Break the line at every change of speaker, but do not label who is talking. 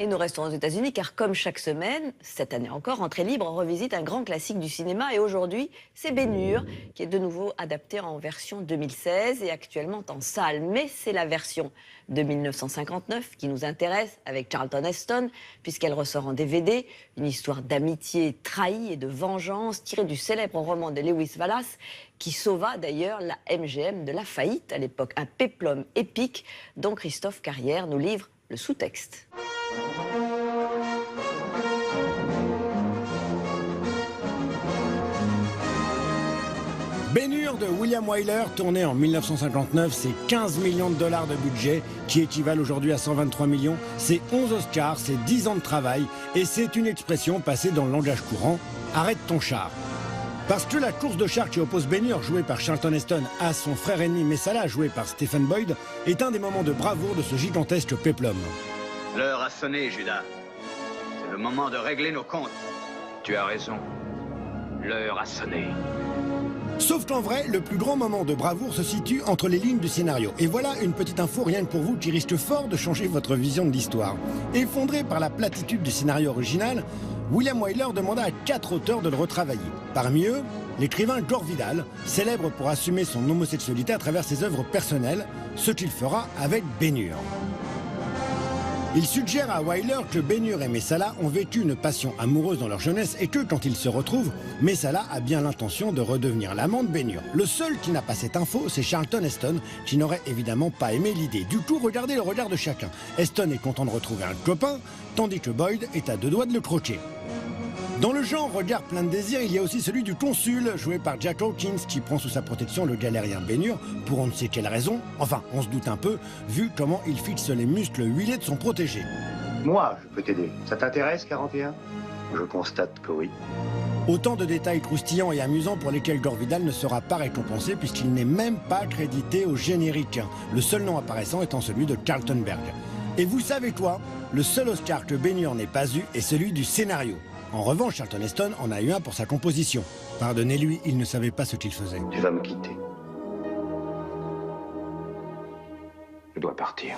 Et nous restons aux États-Unis car comme chaque semaine, cette année encore, Entrée libre revisite un grand classique du cinéma. Et aujourd'hui, c'est Ben-Hur qui est de nouveau adapté en version 2016 et actuellement en salle. Mais c'est la version de 1959 qui nous intéresse avec Charlton Heston puisqu'elle ressort en DVD. Une histoire d'amitié trahie et de vengeance tirée du célèbre roman de Lewis Wallace qui sauva d'ailleurs la MGM de la faillite à l'époque. Un péplum épique dont Christophe Carrière nous livre le sous-texte.
Ben-Hur de William Wyler, tourné en 1959, c'est 15 millions de dollars de budget, qui équivalent aujourd'hui à 123 millions, c'est 11 Oscars, c'est 10 ans de travail, et c'est une expression passée dans le langage courant, « arrête ton char ». Parce que la course de char qui oppose Ben-Hur, joué par Charlton Heston, à son frère ennemi Messala, joué par Stephen Boyd, est un des moments de bravoure de ce gigantesque péplum.
L'heure a sonné, Judas. C'est le moment de régler nos comptes. Tu as raison. L'heure a sonné.
Sauf qu'en vrai, le plus grand moment de bravoure se situe entre les lignes du scénario. Et voilà une petite info rien que pour vous qui risque fort de changer votre vision de l'histoire. Effondré par la platitude du scénario original, William Wyler demanda à 4 auteurs de le retravailler. Parmi eux, l'écrivain Gore Vidal, célèbre pour assumer son homosexualité à travers ses œuvres personnelles, ce qu'il fera avec Ben-Hur. Il suggère à Wyler que Ben-Hur et Messala ont vécu une passion amoureuse dans leur jeunesse et que, quand ils se retrouvent, Messala a bien l'intention de redevenir l'amant de Ben-Hur. Le seul qui n'a pas cette info, c'est Charlton Heston, qui n'aurait évidemment pas aimé l'idée. Du coup, regardez le regard de chacun. Heston est content de retrouver un copain, tandis que Boyd est à 2 doigts de le croquer. Dans le genre regard plein de désir, il y a aussi celui du consul, joué par Jack Hawkins, qui prend sous sa protection le galérien Ben-Hur, pour on ne sait quelle raison, enfin on se doute un peu, vu comment il fixe les muscles huilés de son protégé.
Moi, je peux t'aider. Ça t'intéresse, 41 ? Je constate que oui.
Autant de détails croustillants et amusants pour lesquels Gore Vidal ne sera pas récompensé puisqu'il n'est même pas crédité au générique, le seul nom apparaissant étant celui de Carlton Berg. Et vous savez quoi ? Le seul Oscar que Ben-Hur n'ait pas eu est celui du scénario. En revanche, Charlton Heston en a eu un pour sa composition. Pardonnez-lui, il ne savait pas ce qu'il faisait.
Tu vas me quitter.
Je dois partir.